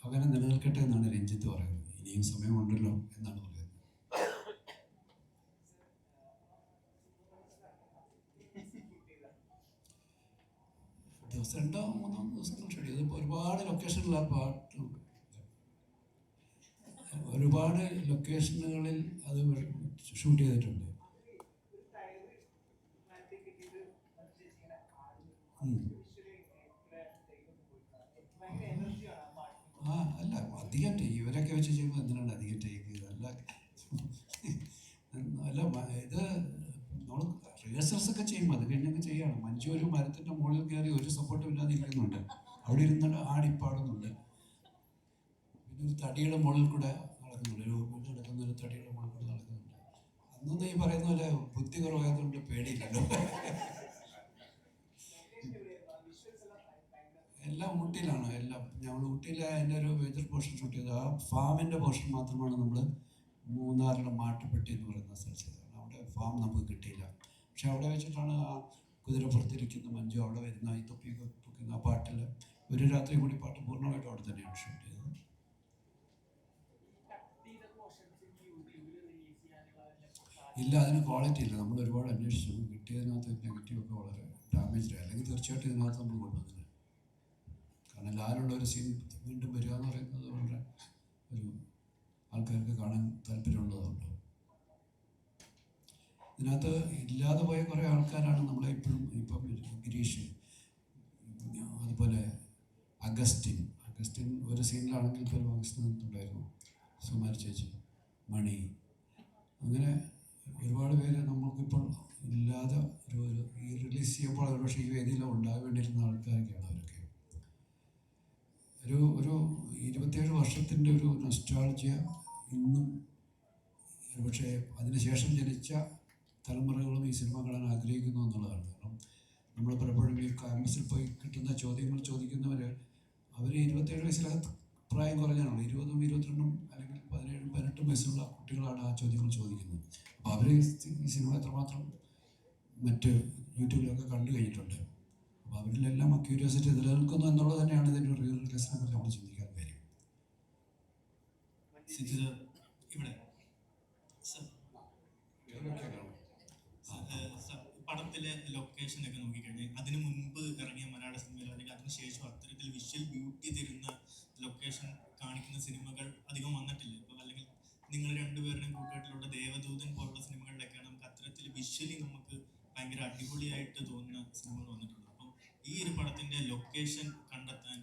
അങ്ങനെ നിലനിൽക്കട്ടെ എന്നാണ് രഞ്ജിത്ത് പറയുന്നത്. ഇനിയും സമയമുണ്ടല്ലോ എന്നാണ് പറയുന്നത്. ദിവസം 2-3 ദിവസങ്ങൾ ഷൂട്ട് ചെയ്തു. ഒരുപാട് ലൊക്കേഷനിലാണ് പാട്ട്, ഒരുപാട് ലൊക്കേഷനുകളിൽ അത് ഷൂട്ട് ചെയ്തിട്ടുണ്ട്. അല്ല അധികം ടേക്ക് ഇവരൊക്കെ വെച്ച് ചെയ്യുമ്പോൾ എന്തിനാണ് അധികം ടേക്ക്? അല്ല ഇത് നമ്മൾ റിഹേഴ്സൽസ് ഒക്കെ ചെയ്യുമ്പോൾ അത് കഴിഞ്ഞൊക്കെ ചെയ്യാണ്. മഞ്ജു ഒരു മരത്തിൻ്റെ മുകളിൽ കയറി ഒരു സപ്പോർട്ടും ഇല്ലാതെ ഇരിക്കുന്നുണ്ട്. അവിടെ ഇരുന്നിട്ട് ആടിപ്പാടുന്നുണ്ട്. പിന്നെ ഒരു തടിയുടെ മുകളിൽ കൂടെ നടക്കുന്നുണ്ട്. ഒരു നടക്കുന്ന ഒരു തടിയുടെ മുകളിൽ കൂടെ നടക്കുന്നുണ്ട്. അന്നൊന്നും ഈ പറയുന്ന പോലെ ബുദ്ധി കുറവായതുകൊണ്ട് പേടിയില്ലല്ലോ. എല്ലാം ഊട്ടിയിലാണ്. എല്ലാം ഞങ്ങൾ ഊട്ടിയിലെ അതിൻ്റെ ഒരു മേജർ പോർഷൻ ഷൂട്ട് ചെയ്തത്. ആ ഫാമിൻ്റെ പോർഷൻ മാത്രമാണ് നമ്മൾ മൂന്നാറിലെ മാട്ടുപ്പെട്ടി എന്ന് പറയുന്ന സ്ഥലത്ത് ചെയ്തത്. അവിടെ ഫാം നമുക്ക് കിട്ടിയില്ല. പക്ഷെ അവിടെ വെച്ചിട്ടാണ് ആ കുതിരപ്പുറത്തിരിക്കുന്ന മഞ്ജു അവിടെ വരുന്ന ഈ തൊപ്പി പൊക്കുന്ന ആ പാട്ടിൽ ഒരു രാത്രി കൂടി പാട്ട് പൂർണ്ണമായിട്ടും അവിടെ തന്നെയാണ് ഷൂട്ട് ചെയ്തത്. ഇല്ല, അതിന് ക്വാളിറ്റി ഇല്ല. നമ്മൾ ഒരുപാട് അന്വേഷിച്ചു, കിട്ടിയതിനകത്ത് നെഗറ്റീവൊക്കെ വളരെ ഡാമേജ്ഡ് ആയി. അല്ലെങ്കിൽ തീർച്ചയായിട്ടും ഇതിനകത്ത് നമ്മൾ കൊണ്ടുവന്നില്ല. കാരണം ലാലുള്ള ഒരു സീൻ വീണ്ടും വരിക എന്ന് പറയുന്നത് വളരെ ഒരു ആൾക്കാർക്ക് കാണാൻ താല്പര്യമുള്ളതുകൊണ്ട്. ഇതിനകത്ത് ഇല്ലാതെ പോയ കുറേ ആൾക്കാരാണ് നമ്മളെ ഇപ്പം ഗിരീഷ്, അതുപോലെ അഗസ്റ്റിൻ ഒരു സീനിലാണെങ്കിൽ പോലും അഗസ്റ്റിൻ ഉണ്ടായിരുന്നു, സുമാരി ചേച്ചി, മണി, അങ്ങനെ ഒരുപാട് പേര് നമുക്കിപ്പോൾ ഇല്ലാതെ ഈ റിലീസ് ചെയ്യുമ്പോൾ ഒരുപക്ഷെ ഈ വേദിയിൽ ഉണ്ടാകാൻ വേണ്ടിയിരുന്ന ആൾക്കാരൊക്കെയാണ് അവരൊക്കെ. ഒരു 27 വർഷത്തിൻ്റെ ഒരു നൊസ്റ്റാൾജിയ ഇന്നും ഒരുപക്ഷെ അതിനുശേഷം ജനിച്ച തലമുറകളും ഈ സിനിമ കാണാൻ ആഗ്രഹിക്കുന്നു എന്നുള്ളതാണ്. കാരണം നമ്മൾ പലപ്പോഴും ഈ ക്യാമ്പസിൽ പോയി കിട്ടുന്ന ചോദ്യങ്ങൾ ചോദിക്കുന്നവർ അവർ 27 വയസ്സിനകത്ത് പ്രായം കുറഞ്ഞാണല്ലോ, 20ഉം 22ഉം അല്ലെങ്കിൽ 17ഉം 18ഉം വയസ്സുള്ള കുട്ടികളാണ് ആ ചോദ്യങ്ങൾ ചോദിക്കുന്നത്. അപ്പോൾ അവർ ഈ സിനിമ എത്രമാത്രം മറ്റ് യൂട്യൂബിലൊക്കെ കണ്ടു കഴിഞ്ഞിട്ടുണ്ട്. അപ്പോൾ അവരിലെല്ലാം ആ ക്യൂരിയോസിറ്റി നിലനിൽക്കുന്നു എന്നുള്ളത് തന്നെയാണ് ഇതിൻ്റെ റിയൽ റിലേഷനെ കുറിച്ച് നമ്മൾ ചിന്തിക്കാൻ കാര്യം. ഇവിടെ പടത്തിലെ ലൊക്കേഷൻ ഒക്കെ നോക്കിക്കഴിഞ്ഞാൽ അതിന് മുൻപ് ഇറങ്ങിയ മലയാള സിനിമയിലോ അല്ലെങ്കിൽ അതിനുശേഷം അത്തരത്തിൽ വിഷ്വൽ ബ്യൂട്ടി തരുന്ന ലൊക്കേഷൻ കാണിക്കുന്ന സിനിമകൾ അധികം വന്നിട്ടില്ല. ഇപ്പം അല്ലെങ്കിൽ നിങ്ങൾ രണ്ടുപേരുടെയും കൂട്ടുകെട്ടിലുള്ള ദേവദൂതൻ പോലുള്ള സിനിമകളിലൊക്കെയാണ് നമുക്ക് അത്തരത്തിൽ വിഷ്വലി നമുക്ക് ഭയങ്കര അടിപൊളിയായിട്ട് തോന്നുന്ന സിനിമകൾ വന്നിട്ടുള്ളത്. അപ്പം ഈ ഒരു പടത്തിന്റെ ലൊക്കേഷൻ കണ്ടെത്താൻ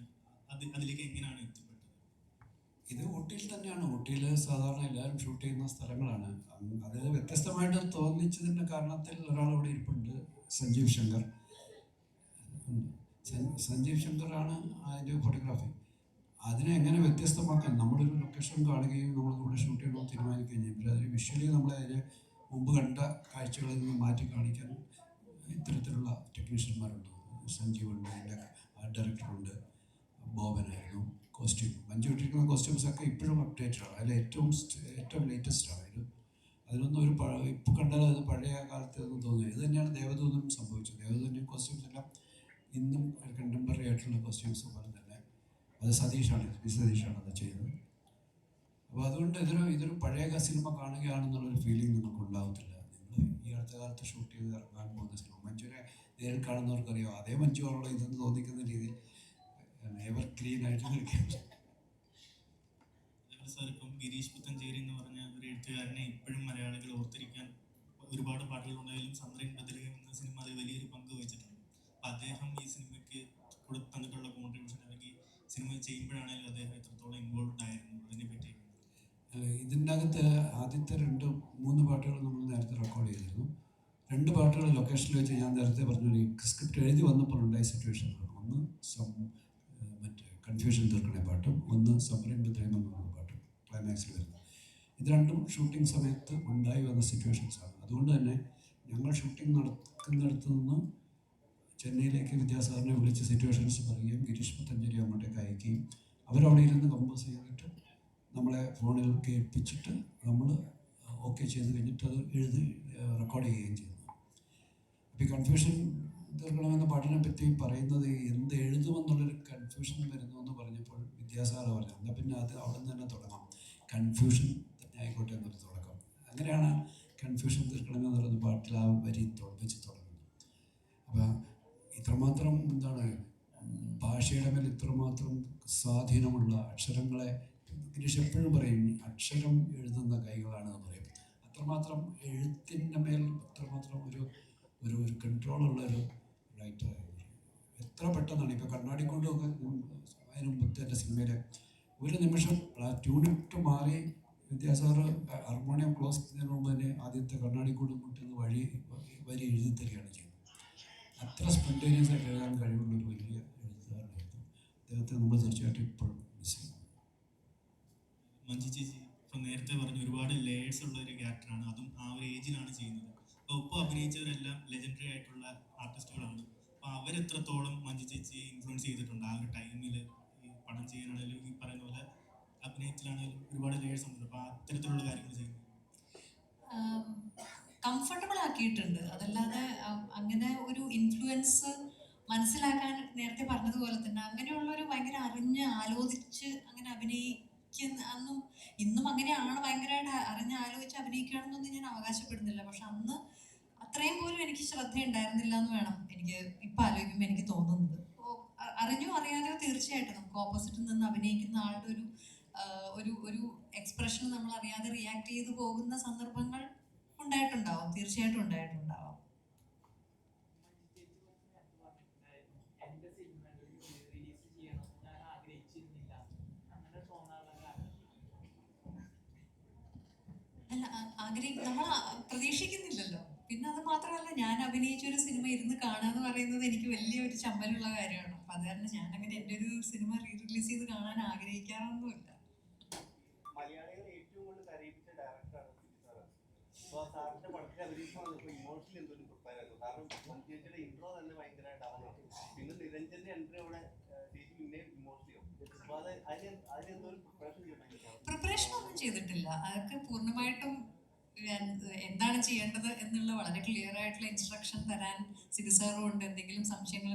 അതിലേക്ക് എങ്ങനെയാണ് എത്തിപ്പെട്ടത്? ഇത് ഊട്ടിയിൽ തന്നെയാണ്. ഊട്ടിയിൽ സാധാരണ എല്ലാവരും ഷൂട്ട് ചെയ്യുന്ന സ്ഥലങ്ങളാണ്. അത് വ്യത്യസ്തമായിട്ട് തോന്നിച്ചതിൻ്റെ കാരണത്തിൽ ഒരാൾ ഇവിടെ ഇരിപ്പുണ്ട്, സഞ്ജീവ് ശങ്കർ. സഞ്ജീവ് ശങ്കറാണ് അതിൻ്റെ ഫോട്ടോഗ്രാഫി. അതിനെ എങ്ങനെ വ്യത്യസ്തമാക്കാൻ നമ്മളൊരു ലൊക്കേഷൻ കാണുകയും നമ്മളിവിടെ ഷൂട്ട് ചെയ്യണമെന്ന് തീരുമാനിക്കുകയും ചെയ്യും. പിന്നെ അതിന് വിഷ്വലി നമ്മളെ അതിന് മുമ്പ് കണ്ട കാഴ്ചകളിൽ നിന്ന് മാറ്റി കാണിക്കാൻ ഇത്തരത്തിലുള്ള ടെക്നീഷ്യന്മാരുണ്ട്. സഞ്ജീവുണ്ട്, അതിൻ്റെ ആർട്ട് ഡയറക്ടറുണ്ട്, ബോബനായിരുന്നു. കോസ്റ്റ്യൂം മഞ്ജു ഇട്ടിരിക്കുന്ന കോസ്റ്റ്യൂംസൊക്കെ ഇപ്പോഴും അപ്ഡേറ്റഡ് ആണ്. അതിൽ ഏറ്റവും ലേറ്റസ്റ്റ് ആണ്. അതിനൊന്നും ഇപ്പോൾ കണ്ടാൽ അത് പഴയ കാലത്ത് ഒന്നും തോന്നുന്നില്ല. ഇത് തന്നെയാണ് ദേവദൂതനും സംഭവിച്ചത്. ദേവദൂതൻ്റെ കോസ്റ്റ്യൂംസ് എല്ലാം ഇന്നും കണ്ടംപററി ആയിട്ടുള്ള കോസ്റ്റ്യൂംസ് പോലെ തന്നെ. അത് സതീഷാണ് അത് ചെയ്തത്. അപ്പോൾ അതുകൊണ്ട് ഇതൊരു പഴയ സിനിമ കാണുകയാണെന്നുള്ളൊരു ഫീലിംഗ് നിങ്ങൾക്ക് ഉണ്ടാകത്തില്ല. നിങ്ങൾ ഈ അടുത്ത കാലത്ത് ഷൂട്ട് ചെയ്ത് ഇറങ്ങാൻ പോകുന്ന സിനിമ മഞ്ജുവിനെ നേരിൽ കാണുന്നവർക്കറിയാം, അതേ മഞ്ജു ആണല്ലോ ഇതെന്ന് തോന്നിക്കുന്ന രീതിയിൽ എവർ ക്ലീൻ ആയിട്ട് നിൽക്കാൻ. സാർ, ഇപ്പം ഗിരീഷ് പുത്തഞ്ചേരി എന്ന് പറഞ്ഞ ഒരു എഴുത്തുകാരനെ ഇപ്പോഴും മലയാളികൾ ഓർത്തിരിക്കാൻ ഒരുപാട് പാട്ടുകളുണ്ടായാലും സന്ദ്രൻ ബദലുകം എന്ന സിനിമ അതിൽ വലിയൊരു പങ്ക് വഹിച്ചിട്ടുണ്ട്. അപ്പം അദ്ദേഹം ഈ സിനിമയ്ക്ക് തന്നിട്ടുള്ള കോൺട്രിബ്യൂഷൻ അല്ലെങ്കിൽ സിനിമ ചെയ്യുമ്പോഴാണെങ്കിലും അദ്ദേഹം എത്രത്തോളം ഇൻവോൾവ്ഡ് ആയിരുന്നു അതിനെ പറ്റി? ഇതിൻ്റെ അകത്ത് ആദ്യത്തെ 2-3 പാട്ടുകൾ നമ്മൾ നേരത്തെ റെക്കോർഡ് ചെയ്തിരുന്നു. 2 പാട്ടുകൾ ലൊക്കേഷനിൽ വെച്ച് ഞാൻ നേരത്തെ പറഞ്ഞ സ്ക്രിപ്റ്റ് എഴുതി വന്നപ്പോൾ ഉണ്ടായ സിറ്റുവേഷനാണ്. ഒന്ന് മറ്റേ കൺഫ്യൂഷൻ തീർക്കണ പാട്ടും, ഒന്ന് സബ്രൈൻ ബദ്രൈം എന്ന് പറഞ്ഞ പാട്ടും ക്ലൈമാക്സിൽ വരുന്നത്. ഇത് രണ്ടും ഷൂട്ടിംഗ് സമയത്ത് ഉണ്ടായി വന്ന സിറ്റുവേഷൻസാണ്. അതുകൊണ്ട് തന്നെ ഞങ്ങൾ ഷൂട്ടിംഗ് നടക്കുന്നിടത്ത് നിന്ന് ചെന്നൈയിലേക്ക് വിദ്യാസാഗറിനെ വിളിച്ച് സിറ്റുവേഷൻസ് പറയുകയും ഗിരീഷ് പുത്തഞ്ചേരി അങ്ങോട്ടേക്ക് അയക്കുകയും അവരവിടെ ഇരുന്ന് കമ്പോസ് ചെയ്തിട്ട് നമ്മളെ ഫോണിൽ കേൾപ്പിച്ചിട്ട് നമ്മൾ ഓക്കെ ചെയ്ത് കഴിഞ്ഞിട്ട് അത് റെക്കോർഡ് ചെയ്യുകയും ചെയ്യുന്നു. അപ്പോൾ ഈ കൺഫ്യൂഷൻ തീർക്കണമെന്ന പാട്ടിനെ പറ്റി പറയുന്നത് എന്ത് എഴുതുമെന്നുള്ളൊരു കൺഫ്യൂഷൻ വരുന്നു എന്ന് പറഞ്ഞപ്പോൾ വിദ്യാസാഗർ പറഞ്ഞു, എന്നാൽ പിന്നെ അത് അവിടെ നിന്ന് തന്നെ തുടങ്ങാം, കൺഫ്യൂഷൻ തന്നെ ആയിക്കോട്ടെ എന്നൊരു തുടക്കം. അങ്ങനെയാണ് കൺഫ്യൂഷൻ തീർക്കണമെന്ന് പറയുന്ന പാട്ടിൽ ആ വരി വെച്ച് തുടങ്ങുന്നത്. അപ്പോൾ ഇത്രമാത്രം ഭാഷയുടെ മേൽ ഇത്രമാത്രം സ്വാധീനമുള്ള അക്ഷരങ്ങളെ ഗിരീഷ് എപ്പോഴും പറയും, അക്ഷരം എഴുതുന്ന കൈകളാണെന്ന് പറയും. അത്രമാത്രം എഴുത്തിൻ്റെ മേൽ അത്രമാത്രം ഒരു കൺട്രോളുള്ള ഒരു റൈറ്ററായിരുന്നു. എത്ര പെട്ടെന്നാണ് ഇപ്പോൾ കണ്ണാടിക്കൊണ്ടൊക്കെ അതിന് മുമ്പത്തെ എൻ്റെ സിനിമയിലെ ഒരു നിമിഷം ട്യൂണിട്ട് മാറി വിദ്യാസാഗർ ഹാർമോണിയം ക്ലോസ് ചെയ്യുന്നതിന് മുമ്പ് തന്നെ ആദ്യത്തെ കണ്ണാടിക്കൂട് മുട്ടുന്ന വരി എഴുതി തരികയാണ് ചെയ്യുന്നത്. അത്ര സ്പോണ്ടേനിയസ് ആയിട്ട് എഴുതാൻ കഴിവുള്ള ഒരു വലിയ എഴുത്തുകാരനായിരുന്നു. അദ്ദേഹത്തെ നമ്മൾ തീർച്ചയായിട്ടും ഇപ്പോഴും മിസ് ചെയ്യുന്നു. മഞ്ജു ചേച്ചി ഇപ്പം നേരത്തെ പറഞ്ഞ ഒരുപാട് ലേയേഴ്സ് ഉള്ള ഒരു ക്യാരക്ടറാണ്, അതും ആ ഒരു ഏജിലാണ് ചെയ്യുന്നത്. അപ്പോൾ ഇപ്പോൾ അഭിനയിച്ചവരെല്ലാം ലെജൻഡറി ആയിട്ടുള്ള ആർട്ടിസ്റ്റുകളാണ്. അപ്പോൾ അവരെത്രത്തോളം മഞ്ജു ചേച്ചിയെ ഇൻഫ്ലുവൻസ് ചെയ്തിട്ടുണ്ട് ആ ഒരു ടൈമിൽ ഈ പടം ചെയ്യാനാണെങ്കിലും ഈ പറയുന്ന പോലെ അഭിനയത്തിലാണെങ്കിലും ഒരുപാട് ലേയേഴ്സ് ഉണ്ട്. അപ്പോൾ അത്തരത്തിലുള്ള കാര്യങ്ങൾ ചെയ്യുന്നത് കംഫർട്ടബിൾ ആക്കിയിട്ടുണ്ട്. അതല്ലാതെ അങ്ങനെ ഒരു ഇൻഫ്ലുവൻസ് മനസ്സിലാക്കാൻ നേരത്തെ പറഞ്ഞതുപോലെ തന്നെ അങ്ങനെയുള്ളൊരു ഭയങ്കര അറിഞ്ഞ് ആലോചിച്ച് അങ്ങനെ അഭിനയിക്കുന്ന അന്നും ഇന്നും അങ്ങനെയാണ്, ഭയങ്കരമായിട്ട് ആലോചിച്ച് അഭിനയിക്കുകയാണെന്നൊന്നും ഞാൻ അവകാശപ്പെടുന്നില്ല. പക്ഷെ അന്ന് അത്രയും പോലും എനിക്ക് ശ്രദ്ധയുണ്ടായിരുന്നില്ല എന്ന് വേണം എനിക്ക് ഇപ്പം ആലോചിക്കുമ്പോൾ എനിക്ക് തോന്നുന്നത്. അറിഞ്ഞോ അറിയാതെയോ തീർച്ചയായിട്ടും നമുക്ക് ഓപ്പോസിറ്റിൽ നിന്ന് അഭിനയിക്കുന്ന ആളുടെ ഒരു എക്സ്പ്രഷൻ നമ്മൾ അറിയാതെ റിയാക്ട് ചെയ്ത് പോകുന്ന സന്ദർഭങ്ങൾ ഉണ്ടായിട്ടുണ്ടാവും, തീർച്ചയായിട്ടും ഉണ്ടായിട്ടുണ്ടാവും. അല്ല, നമ്മൾ പ്രതീക്ഷിക്കുന്നില്ലല്ലോ. പിന്നെ അത് മാത്രമല്ല, ഞാൻ അഭിനയിച്ച ഒരു സിനിമ ഇരുന്ന് കാണുക എന്ന് പറയുന്നത് എനിക്ക് വലിയൊരു ചമ്മലുള്ള കാര്യമാണ്. അപ്പൊ അത് കാരണം ഞാൻ അങ്ങനെ എൻ്റെ ഒരു സിനിമ റിലീസ് ചെയ്ത് കാണാൻ ആഗ്രഹിക്കാറൊന്നുമില്ല. മലയാളികൾ ഏറ്റവും കൂടുതൽ കരയിപ്പിച്ച ഡയറക്ടറാണ് സാറ്. അപ്പോൾ സാറിന്റെ പടത്തിൽ അഭിനയിക്കാൻ വന്നപ്പോൾ ഇമോഷണലി എന്തൊരു പ്രിപ്പയർ ആയിരുന്നു. കാരണം മഞ്ചേച്ചിയുടെ ഇൻട്രോ തന്നെ ഭയങ്കര ഡൗൺ ആണ്. പിന്നെ നിരഞ്ജന്റെ എൻട്രി അവിടെ ചേച്ചി പിന്നെയും ഇമോഷണലി ആവും. അപ്പോൾ അതിനെന്തോ ഒരു പ്രിപ്പറേഷൻ ഒന്നും ചെയ്തിട്ടില്ല. അതൊക്കെ പൂർണ്ണമായിട്ടും എന്താണ് ചെയ്യേണ്ടത് എന്നുള്ള വളരെ ക്ലിയർ ആയിട്ടുള്ള ഇൻസ്ട്രക്ഷൻ തരാൻ സിബി സാറും ഉണ്ട്. എന്തെങ്കിലും സംശയങ്ങൾ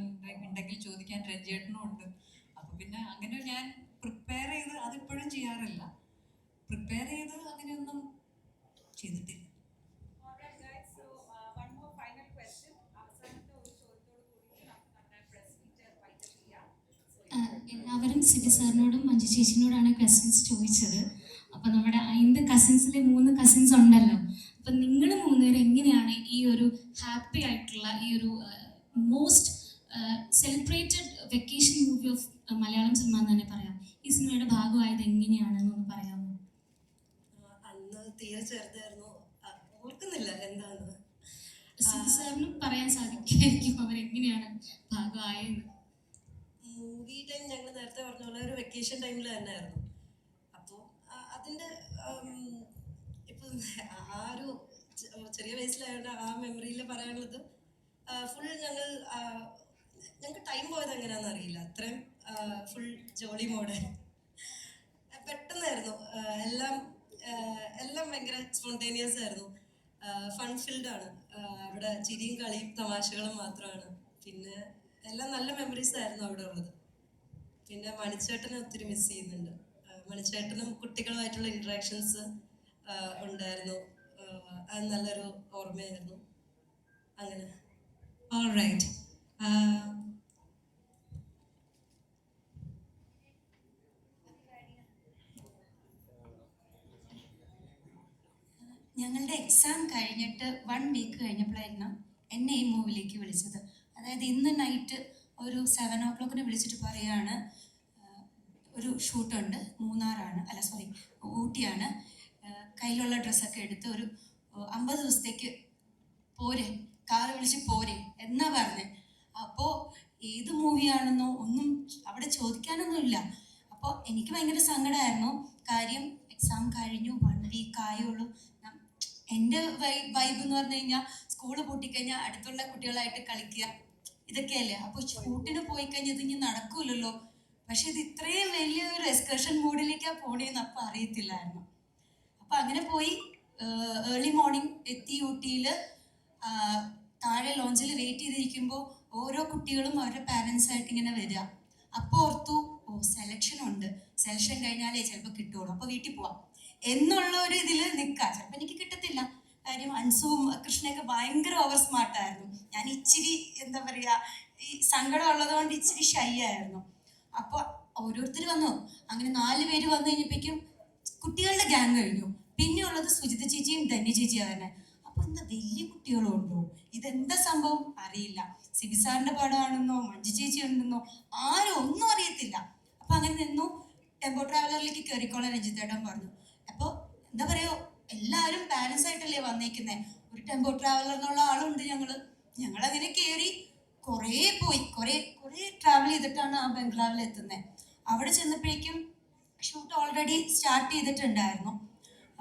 ഉണ്ടെങ്കിൽ ചോദിക്കാൻ രഞ്ജേട്ടനും ഉണ്ട്. അപ്പൊ പിന്നെ അങ്ങനെ ഞാൻ പ്രിപ്പയർ ചെയ്ത് അതിപ്പോഴും ചെയ്യാറില്ല. പ്രിപ്പയർ ചെയ്ത് അങ്ങനെയൊന്നും ചെയ്തിട്ടില്ല. എല്ലാവരും സിബി സാറിനോടും മഞ്ജു ചേച്ചിനോടാണ് ക്വസ്റ്റ്യൻസ് ചോദിച്ചത്. അപ്പം നമ്മുടെ 5 കസിൻസിലെ 3 കസിൻസ് ഉണ്ടല്ലോ. അപ്പം നിങ്ങൾ 3 പേര് എങ്ങനെയാണ് ഈ ഒരു ഹാപ്പി ആയിട്ടുള്ള ഈ ഒരു most celebrated vacation movie of Malayalam cinema എന്ന് തന്നെ പറയാം, ഈ സിനിമയുടെ ഭാഗമായത് എങ്ങനെയാണെന്നൊന്ന് പറയാമോ? അന്ന് തീരെ ചെറുതായിരുന്നു, ഓർക്കുന്നില്ല എന്താണെന്ന്. സിബി സാറിനും പറയാൻ സാധിക്കുമായിരിക്കും അവരെങ്ങനെയാണ് ഭാഗമായെന്ന്. മൂവി ടൈം ഞങ്ങൾ നേരത്തെ പറഞ്ഞ പോലെ ഒരു വെക്കേഷൻ ടൈമിൽ തന്നെ ആയിരുന്നു. അപ്പോൾ അതിൻ്റെ ഇപ്പം ആ ഒരു ചെറിയ വയസ്സിലായതുകൊണ്ട് ആ മെമ്മറിയിൽ പറയാനുള്ളത് ഫുൾ ഞങ്ങൾക്ക് ടൈം പോയത് എങ്ങനെയാണെന്ന് അറിയില്ല. അത്രയും ഫുൾ ജോളി മോഡ് പെട്ടെന്നായിരുന്നു. എല്ലാം ഭയങ്കര സ്പോണ്ടേനിയസ് ആയിരുന്നു. ഫൺ ഫിൽഡാണ്. അവിടെ ചിരിയും കളിയും തമാശകളും മാത്രമാണ്. പിന്നെ എല്ലാം നല്ല മെമ്മറീസ് ആയിരുന്നു അവിടെ ഉള്ളത്. പിന്നെ മണിച്ചേട്ടനെ ഒത്തിരി മിസ് ചെയ്യുന്നുണ്ട്. മണിച്ചേട്ടനും കുട്ടികളുമായിട്ടുള്ള ഇൻട്രാക്ഷൻസ് ഉണ്ടായിരുന്നു. അത് നല്ലൊരു ഓർമ്മയായിരുന്നു. അങ്ങനെ ഓൾറൈറ്റ്. ഞങ്ങളുടെ എക്സാം കഴിഞ്ഞിട്ട് 1 വീക്ക് കഴിഞ്ഞപ്പോഴായിരുന്നു എന്നെ ഈ മൂവിലേക്ക് വിളിച്ചത്. അതായത് ഇന്ന് നൈറ്റ് ഒരു 7 o'clock വിളിച്ചിട്ട് പറയുകയാണ്, ഒരു ഷൂട്ടുണ്ട്, ഊട്ടിയാണ്, കയ്യിലുള്ള ഡ്രസ്സൊക്കെ എടുത്ത് ഒരു 50 ദിവസത്തേക്ക് പോരെ, കാറ് വിളിച്ച് പോരെ എന്നാ പറഞ്ഞേ. അപ്പോൾ ഏത് മൂവിയാണെന്നോ ഒന്നും അവിടെ ചോദിക്കാനൊന്നുമില്ല. അപ്പോൾ എനിക്ക് ഭയങ്കര സങ്കടമായിരുന്നു. കാര്യം എക്സാം കഴിഞ്ഞു, 1 വീക്ക് ആയുള്ളൂ. എൻ്റെ വൈബ് എന്ന് പറഞ്ഞു കഴിഞ്ഞാൽ സ്കൂള് പൂട്ടിക്കഴിഞ്ഞാൽ അടുത്തുള്ള കുട്ടികളായിട്ട് കളിക്കുക, ഇതൊക്കെയല്ലേ. അപ്പോൾ ഷൂട്ടിന് പോയി കഴിഞ്ഞാൽ ഇതിന് നടക്കൂലല്ലോ. പക്ഷെ ഇത് ഇത്രയും വലിയൊരു എക്സ്കർഷൻ മൂഡിലേക്കാണ് പോണേന്ന് അപ്പം അറിയത്തില്ലായിരുന്നു. അപ്പം അങ്ങനെ പോയി ഏർലി മോർണിംഗ് എത്തി ഊട്ടിയിൽ. താഴെ ലോഞ്ചിൽ വെയിറ്റ് ചെയ്തിരിക്കുമ്പോൾ ഓരോ കുട്ടികളും അവരുടെ പാരൻസായിട്ട് ഇങ്ങനെ വരിക. അപ്പോൾ ഓർത്തു, സെലക്ഷൻ ഉണ്ട്, സെലക്ഷൻ കഴിഞ്ഞാലേ ചിലപ്പോൾ കിട്ടുള്ളൂ, അപ്പോൾ വീട്ടിൽ പോവാം എന്നുള്ള ഒരു ഇതിൽ നിൽക്കുക. ചിലപ്പോൾ എനിക്ക് കിട്ടത്തില്ല. കാര്യം അൻസുവും കൃഷ്ണയൊക്കെ ഭയങ്കര ഓവർ സ്മാർട്ടായിരുന്നു. ഞാൻ ഇച്ചിരി എന്താ പറയുക, ഈ സങ്കടം ഉള്ളതുകൊണ്ട് ഇച്ചിരി ഷൈ ആയിരുന്നു. അപ്പോൾ ഓരോരുത്തർ വന്നു. അങ്ങനെ 4 പേര് വന്നു കഴിഞ്ഞപ്പോഴേക്കും കുട്ടികളുടെ ഗ്യാങ് കഴിഞ്ഞു. പിന്നെ ഉള്ളത് സുജിത ചേച്ചിയും ധന്യ ചേച്ചിയാണ് തന്നെ. അപ്പോൾ എന്താ വലിയ കുട്ടികളും ഉണ്ടോ, ഇതെന്താ സംഭവം അറിയില്ല. സിബി സാറിൻ്റെ പടമാണെന്നോ മഞ്ജു ചേച്ചി ഉണ്ടെന്നോ ആരും ഒന്നും അറിയത്തില്ല. അപ്പോൾ അങ്ങനെ നിന്നു. ടെമ്പോ ട്രാവലറിലേക്ക് കയറിക്കോളാൻ രഞ്ജിത്തേട്ടൻ പറഞ്ഞു. അപ്പോൾ എന്താ പറയുക, എല്ലാവരും പാരൻസ് ആയിട്ടല്ലേ വന്നേക്കുന്നത്. ഒരു ടെമ്പോ ട്രാവലർ എന്നുള്ള ആളുണ്ട്. ഞങ്ങളങ്ങനെ കയറി കുറേ ട്രാവൽ ചെയ്തിട്ടാണ് ആ ബംഗ്ലാവിൽ എത്തുന്നത്. അവിടെ ചെന്നപ്പോഴേക്കും ഷൂട്ട് ഓൾറെഡി സ്റ്റാർട്ട് ചെയ്തിട്ടുണ്ടായിരുന്നു.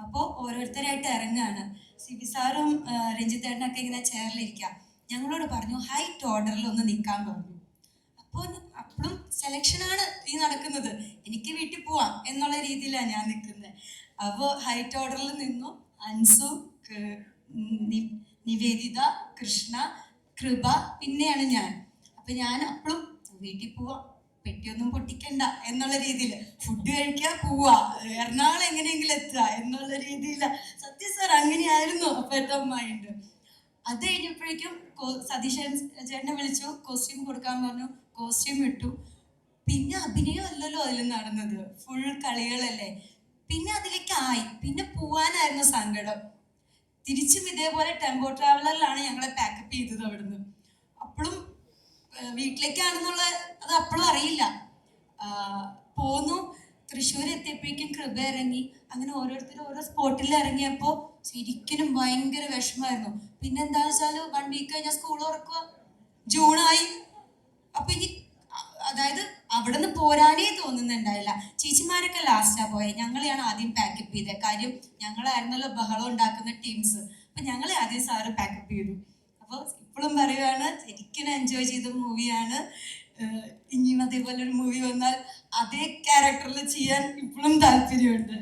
അപ്പോൾ ഓരോരുത്തരായിട്ട് ഇറങ്ങുകയാണ്. സിബി സാറും രഞ്ജിത്തേട്ടനൊക്കെ ഇങ്ങനെ ചെയറിലിരിക്കുക. ഞങ്ങളോട് പറഞ്ഞു ഹൈറ്റ് ഓർഡറിൽ ഒന്ന് നിൽക്കാൻ പറഞ്ഞു. അപ്പോൾ അപ്പോഴും സെലക്ഷനാണ് ഈ നടക്കുന്നത്, എനിക്ക് വീട്ടിൽ പോവാം എന്നുള്ള രീതിയിലാണ് ഞാൻ നിൽക്കുന്നത്. അപ്പോൾ ഹൈറ്റ് ഓർഡറിൽ നിന്നു. അൻസു, നിവേദിത, കൃഷ്ണ, കൃപ, പിന്നെയാണ് ഞാൻ. അപ്പം ഞാൻ അപ്പോഴും വീട്ടിൽ പോവാം പെട്ടിയൊന്നും പൊട്ടിക്കണ്ട എന്നുള്ള രീതിയിൽ ഫുഡ് കഴിക്കുക പോവാ, എറണാകുളം എങ്ങനെയെങ്കിലും എത്തുക എന്നുള്ള രീതിയിൽ. സത്യം സാർ അങ്ങനെയായിരുന്നു അപ്പോഴത്തെ മൈൻഡ്. അത് കഴിഞ്ഞപ്പോഴേക്കും സതീശൻ ചേട്ടനെ വിളിച്ചു, കോസ്റ്റ്യൂം കൊടുക്കാൻ പറഞ്ഞു, കോസ്റ്റ്യൂം ഇട്ടു. പിന്നെ അഭിനയം അല്ലല്ലോ അതിൽ നടന്നത്, ഫുൾ കളികളല്ലേ. പിന്നെ അതിലേക്ക് ആയി, പിന്നെ പോവാനായിരുന്നു സങ്കടം. തിരിച്ചും ഇതേപോലെ ടെമ്പോ ട്രാവലറിലാണ് ഞങ്ങളെ പാക്കപ്പ് ചെയ്തത് അവിടുന്ന്. അപ്പോഴും വീട്ടിലേക്കാണെന്നുള്ള അത് അപ്പോഴും അറിയില്ല. പോന്നു, തൃശ്ശൂർ എത്തിയപ്പോഴേക്കും കൃപ ഇറങ്ങി. അങ്ങനെ ഓരോരുത്തരും ഓരോ സ്പോട്ടിൽ ഇറങ്ങിയപ്പോൾ ശരിക്കും ഭയങ്കര വിഷമമായിരുന്നു. പിന്നെ എന്താണെന്ന് വെച്ചാൽ 1 വീക്ക് കഴിഞ്ഞാൽ സ്കൂൾ തുറക്കുക, ജൂണായി. അപ്പൊ ഇനി അതായത് അവിടെ നിന്ന് പോരാനേ തോന്നുന്നുണ്ടായില്ല. ചേച്ചിമാരൊക്കെ ലാസ്റ്റാ പോയെ, ഞങ്ങളെയാണ് ആദ്യം പാക്കപ്പ് ചെയ്തത്. കാര്യം ഞങ്ങളായിരുന്നല്ലോ ബഹളം ഉണ്ടാക്കുന്ന ടീംസ്. അപ്പൊ ഞങ്ങളെ ആദ്യം സാറ് പാക്കപ്പ് ചെയ്തു. അപ്പോൾ ഇപ്പോഴും പറയുവാണ് ശരിക്കും എൻജോയ് ചെയ്ത മൂവിയാണ്. ഇനിയും അതേപോലെ ഒരു മൂവി വന്നാൽ അതേ ക്യാരക്ടറിൽ ചെയ്യാൻ ഇപ്പോഴും താല്പര്യമുണ്ട്.